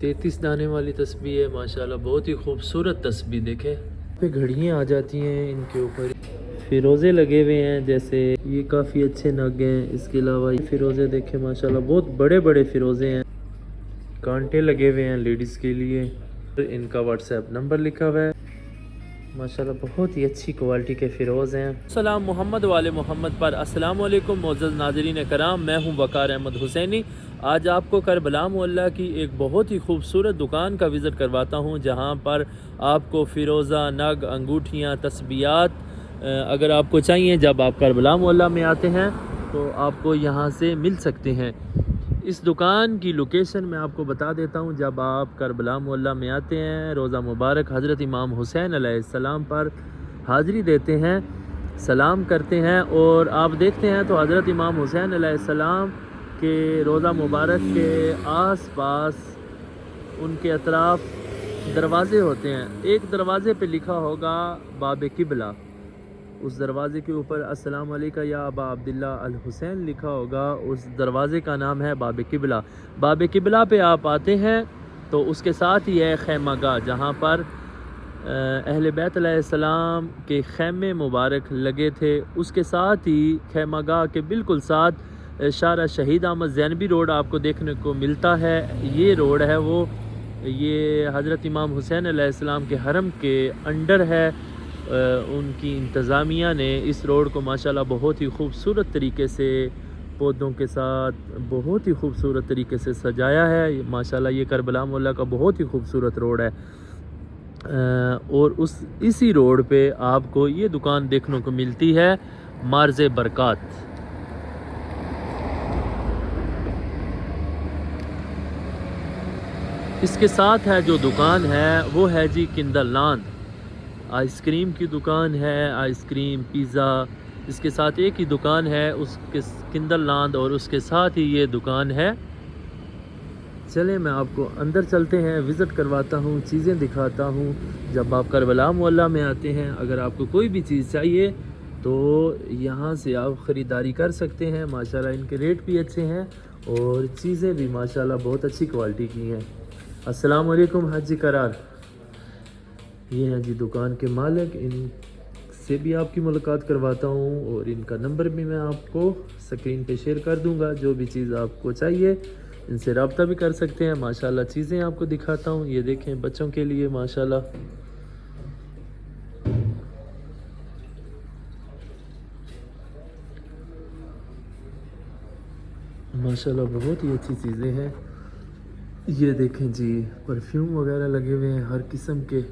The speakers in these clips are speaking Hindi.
33 दाने वाली तस्बीह है माशाल्लाह, बहुत ही खूबसूरत तस्बीह। देखें पे घड़ियाँ आ जाती हैं, इनके ऊपर फ़िरोज़े लगे हुए हैं, जैसे ये काफ़ी अच्छे नग हैं। इसके अलावा ये फ़िरोज़े देखें माशाल्लाह, बहुत बड़े बड़े फ़िरोज़े हैं। कांटे लगे हुए हैं लेडीज़ के लिए। इनका व्हाट्सएप नंबर लिखा हुआ है माशाल्लाह, बहुत ही अच्छी क्वालिटी के फ़िरोज़ हैं। सलाम मोहम्मद वाले मोहम्मद पर। अस्सलाम वालेकुम मोअज़्ज़ज़ नाज़रीन कराम, मैं हूं वक़ार अहमद हुसैनी। आज आपको करबला मोहल्ला की एक बहुत ही खूबसूरत दुकान का विज़िट करवाता हूं, जहां पर आपको फ़िरोज़ा, नग, अंगूठियां, तस्बीहात अगर आपको चाहिए, जब आप करबला मोहल्ला में आते हैं तो आपको यहां से मिल सकते हैं। इस दुकान की लोकेशन मैं आपको बता देता हूँ। जब आप करबला मोहल्ला में आते हैं, रोज़ा मुबारक हज़रत इमाम हुसैन अलैहिस्सलाम पर हाज़री देते हैं, सलाम करते हैं और आप देखते हैं तो हज़रत इमाम हुसैन अलैहिस्सलाम के रोज़ा मुबारक के आस पास उनके अतराफ़ दरवाज़े होते हैं। एक दरवाज़े पे लिखा होगा बाब किबला, उस दरवाज़े के ऊपर अस्सलाम वालेका या अबा अब्दुल्ला अल हुसैन लिखा होगा। उस दरवाज़े का नाम है बाब किबला। बाब किबला पे आप आते हैं तो उसके साथ ही है खैमागाह, जहाँ पर अहले बैत अलैहिस्सलाम के खैमे मुबारक लगे थे। उसके साथ ही खैमागाह के बिल्कुल साथ शारा शहीद अहमद ज़ैनबी रोड आपको देखने को मिलता है। ये रोड है वो, ये हज़रत इमाम हुसैन अलैहिस्सलाम के हरम के अंडर है। उनकी इंतज़ामिया ने इस रोड को माशाल्लाह बहुत ही खूबसूरत तरीके से पौधों के साथ बहुत ही खूबसूरत तरीके से सजाया है। माशाल्लाह ये करबला मोहल्ला का बहुत ही खूबसूरत रोड है। और इसी रोड पे आपको ये दुकान देखने को मिलती है, मार्ज़े बरक़ात। इसके साथ है जो दुकान है वो है जी किंदरलैंड, आइसक्रीम की दुकान है, आइसक्रीम, पिज़्ज़ा। इसके साथ एक ही दुकान है उसके किंदरलैंड, और उसके साथ ही ये दुकान है। चलें मैं आपको अंदर चलते हैं, विज़िट करवाता हूँ, चीज़ें दिखाता हूँ। जब आप करबला मोहल्ला में आते हैं, अगर आपको कोई भी चीज़ चाहिए तो यहाँ से आप ख़रीदारी कर सकते हैं। माशाल्लाह इनके रेट भी अच्छे हैं और चीज़ें भी माशाल्लाह बहुत अच्छी क्वालिटी की हैं। अस्सलाम वालेकुम हाजी करार, ये हैं जी दुकान के मालिक। इनसे भी आपकी मुलाकात करवाता हूँ और इनका नंबर भी मैं आपको स्क्रीन पे शेयर कर दूँगा। जो भी चीज़ आपको चाहिए इनसे रब्ता भी कर सकते हैं। माशाल्लाह चीज़ें आपको दिखाता हूँ। ये देखें बच्चों के लिए माशाल्लाह माशाल्लाह बहुत ही अच्छी चीज़ें हैं। ये देखें जी परफ्यूम वगैरह लगे हुए हैं हर किस्म के।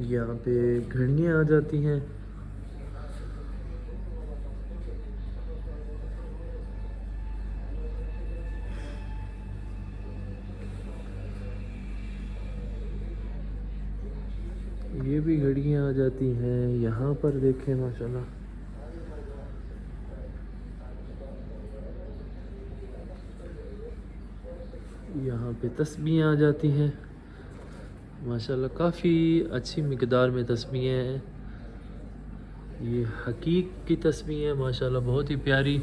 यहाँ पे घड़ियाँ आ जाती हैं। ये भी घड़ियाँ आ जाती हैं। यहाँ पर देखें माशाल्लाह यहाँ पे तस्बीहें आ जाती हैं। माशाल्लाह काफ़ी अच्छी मिकदार में तस्बीहें हैं। ये हकीक की तस्बीह है माशाल्लाह, बहुत ही प्यारी।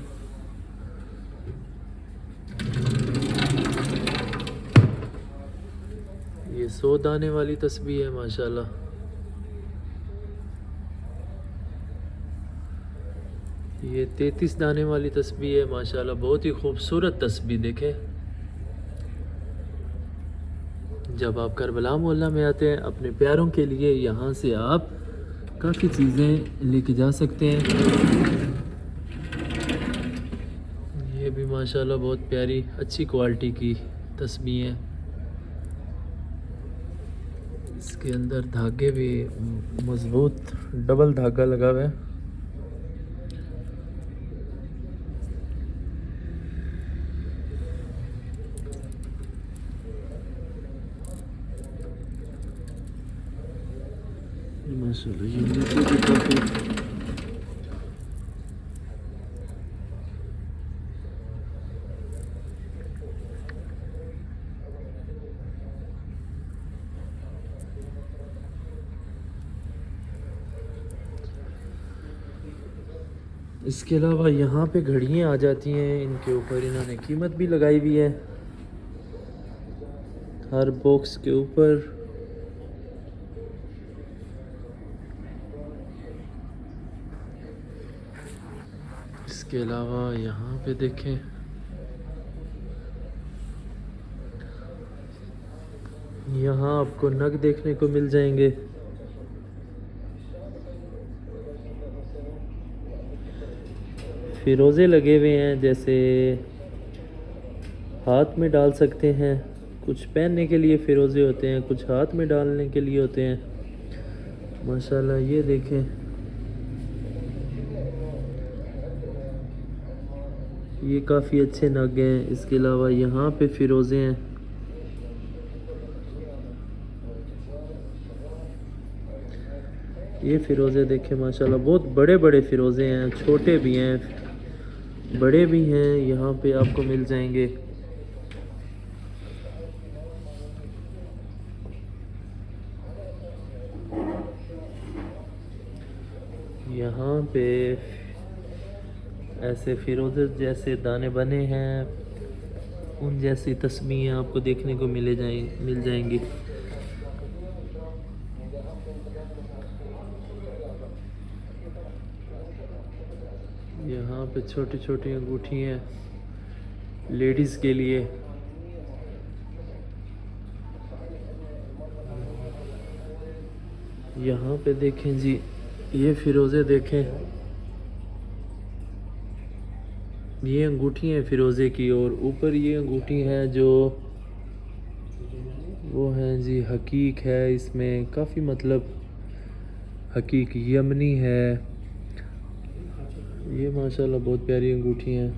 ये 100 दाने वाली तस्बीह है माशाल्लाह। ये 33 दाने वाली तस्बीह है माशाल्लाह, बहुत ही खूबसूरत तस्बीह। देखें जब आप करबला मोहल्ला में आते हैं अपने प्यारों के लिए, यहाँ से आप काफ़ी चीज़ें लेके जा सकते हैं। ये भी माशाल्लाह बहुत प्यारी अच्छी क्वालिटी की तस्बीह है। इसके अंदर धागे भी मजबूत डबल धागा लगा हुआ है। माशाल्लाह ये नीचे भी काफ़ी इसके अलावा यहाँ पे घड़ियाँ आ जाती हैं, इनके ऊपर इन्होंने कीमत भी लगाई हुई है। हर बॉक्स के ऊपर इसके अलावा यहाँ पे देखें, यहाँ आपको नग देखने को मिल जाएंगे। फिरोज़े लगे हुए हैं, जैसे हाथ में डाल सकते हैं, कुछ पहनने के लिए फिरोज़े होते हैं, कुछ हाथ में डालने के लिए होते हैं। माशाल्लाह ये देखें, ये काफ़ी अच्छे नग हैं। इसके अलावा यहाँ पे फिरोज़े हैं। ये फिरोज़े देखें माशाल्लाह, बहुत बड़े बड़े फिरोज़े हैं, छोटे भी हैं, बड़े भी हैं, यहाँ पे आपको मिल जाएंगे। यहाँ पे ऐसे फिरोज़े जैसे दाने बने हैं, उन जैसी तस्वीरें आपको देखने को मिल जाएंगी। यहाँ पे छोटी छोटी अंगूठी हैं लेडीज़ के लिए। यहाँ पे देखें जी, ये फिरोज़े देखें, ये अंगूठी है फिरोज़े की, और ऊपर ये अंगूठी है जो वो है जी हकीक है। इसमें काफ़ी मतलब हकीक यमनी है। ये माशाल्लाह बहुत प्यारी अंगूठी हैं।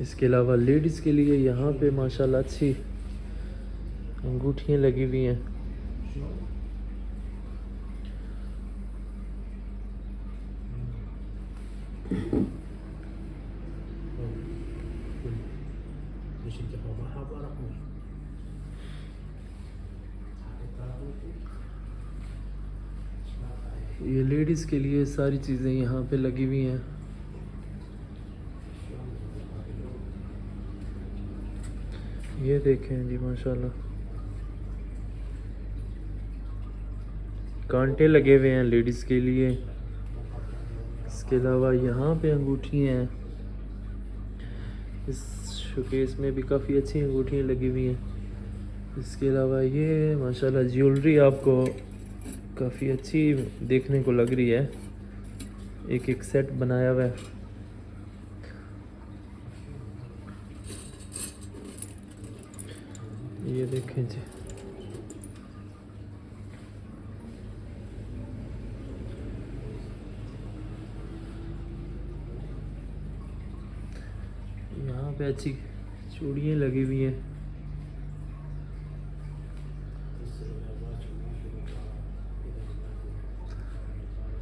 इसके अलावा लेडीज़ के लिए यहाँ पे माशाल्लाह अच्छी अंगूठियाँ लगी हुई हैं। ये लेडीज़ के लिए सारी चीज़ें यहाँ पे लगी हुई हैं। ये देखें जी माशाल्लाह, कांटे लगे हुए हैं लेडीज़ के लिए। इसके अलावा यहाँ पे अंगूठी हैं, इस शोकेस में भी काफ़ी अच्छी अंगूठियाँ लगी हुई हैं। इसके अलावा ये माशाल्लाह ज्वेलरी आपको काफ़ी अच्छी देखने को लग रही है, एक एक सेट बनाया हुआ है। ये देखें जी, यहाँ पे अच्छी चूड़ियाँ लगी हुई हैं।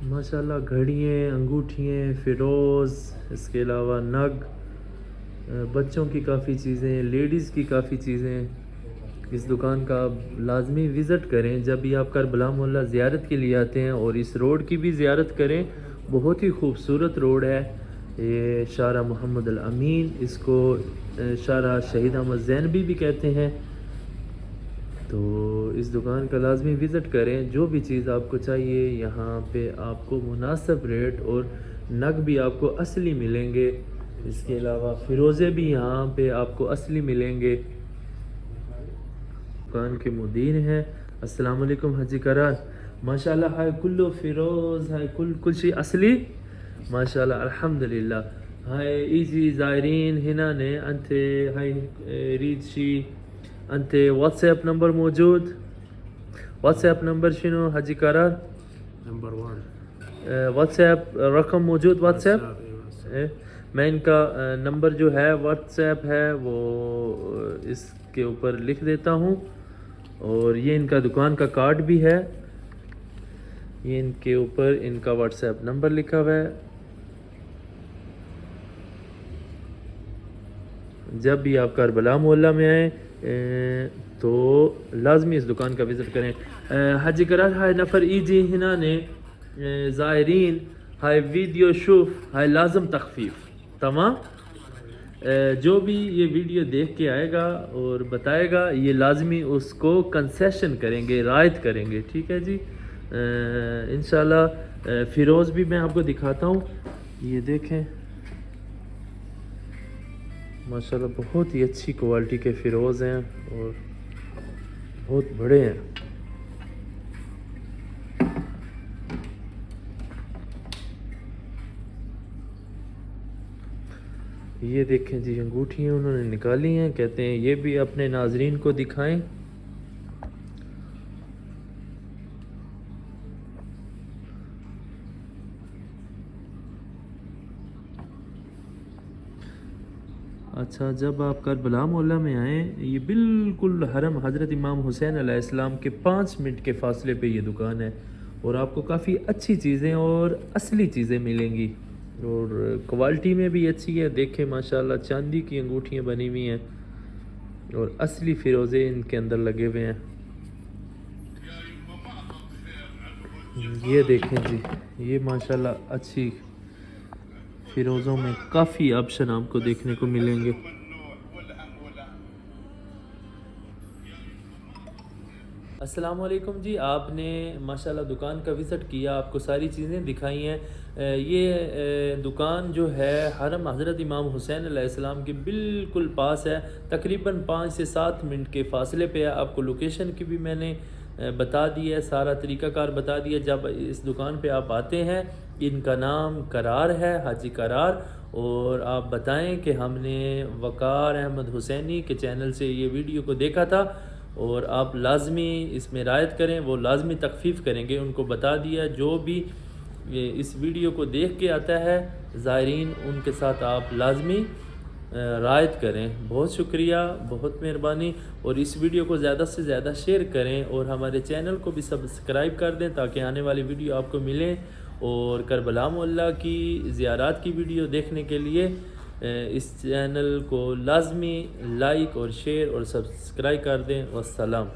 माशाल्लाह घड़ियाँ, अंगूठियाँ, फ़िरोज़, इसके अलावा नग, बच्चों की काफ़ी चीज़ें, लेडीज़ की काफ़ी चीज़ें। इस दुकान का आप लाजमी विज़िट करें जब भी आप करबला मोहल्ला ज़ियारत के लिए आते हैं, और इस रोड की भी ज़ियारत करें। बहुत ही खूबसूरत रोड है ये, शारा मोहम्मद अल अमीन, इसको शारा शहीद अहमद ज़ैनबी भी कहते हैं। तो इस दुकान का लाजमी विज़िट करें। जो भी चीज़ आपको चाहिए यहाँ पे आपको मुनासिब रेट और नग भी आपको असली मिलेंगे। इसके अलावा फ़िरोज़े भी यहाँ पे आपको असली मिलेंगे। दुकान के मुदीर हैं। अस्सलाम वालेकुम हाजी करार, माशाल्लाह हाय कुल्लो फ़िरोज़, हाय कुल शी असली माशाल्लाह अल्हम्दुलिल्लाह। हाय इजी ज़ायरीन हिना ने अंते हाय रीड शी अंते व्हाट्सएप नंबर मौजूद। व्हाट्सएप नंबर शनो हाजी करार? नंबर 1 व्हाट्सएप रकम मौजूद? व्हाट्सएप मैं इनका नंबर जो है व्हाट्सएप है वो इसके ऊपर लिख देता हूँ, और ये इनका दुकान का कार्ड भी है, ये इनके ऊपर इनका व्हाट्सएप नंबर लिखा हुआ है। जब भी आप करबला मोहल्ला में आए तो लाजमी इस दुकान का विज़िट करें। हाजी करार हाय नफ़र ईजी हिना ने ज़ायरीन हाई वीडियो शूफ हाई लाजम तखफीफ तमाम। जो भी ये वीडियो देख के आएगा और बताएगा ये लाजमी उसको कंसेशन करेंगे, रायत करेंगे, ठीक है जी। इंशाल्लाह फ़िरोज़ भी मैं आपको दिखाता हूँ। ये देखें माशाल्लाह बहुत ही अच्छी क्वालिटी के फ़िरोज़ हैं और बहुत बड़े हैं। ये देखें जी अंगूठियाँ उन्होंने निकाली हैं, कहते हैं ये भी अपने नाजरीन को दिखाएं। अच्छा, जब आप करबला मोहल्ला में आएँ, ये बिल्कुल हरम हज़रत इमाम हुसैन अलैहिस्सलाम के 5 मिनट के फासले पे ये दुकान है और आपको काफ़ी अच्छी चीज़ें और असली चीज़ें मिलेंगी और क्वालिटी में भी अच्छी है। देखें माशाल्लाह चांदी की अंगूठियाँ बनी हुई हैं और असली फ़िरोज़े इनके अंदर लगे हुए हैं। ये देखें जी, ये माशाल्लाह अच्छी फ़िरोज़ों में काफ़ी ऑप्शन आपको देखने को मिलेंगे। अस्सलाम वालेकुम जी, आपने माशाल्लाह दुकान का विज़िट किया, आपको सारी चीज़ें दिखाई हैं। ये दुकान जो है हरम हज़रत इमाम हुसैन अलैहिस्सलाम के बिल्कुल पास है, तकरीबन 5 से 7 मिनट के फ़ासले पे है। आपको लोकेशन की भी मैंने बता दी है, सारा तरीक़ाकार बता दिया। जब इस दुकान पे आप आते हैं, इनका नाम करार है, हाजी करार, और आप बताएं कि हमने वक़ार अहमद हुसैनी के चैनल से ये वीडियो को देखा था और आप लाजमी इसमें रायत करें, वो लाजमी तखफीफ करेंगे। उनको बता दिया जो भी इस वीडियो को देख के आता है ज़ायरीन, उनके साथ आप लाजमी रायत करें। बहुत शुक्रिया, बहुत मेहरबानी, और इस वीडियो को ज़्यादा से ज़्यादा शेयर करें और हमारे चैनल को भी सब्सक्राइब कर दें ताकि आने वाली वीडियो आपको मिले। और करबला मोहल्ला की ज़ियारत की वीडियो देखने के लिए इस चैनल को लाजमी लाइक और शेयर और सब्सक्राइब कर दें। वस्सलाम।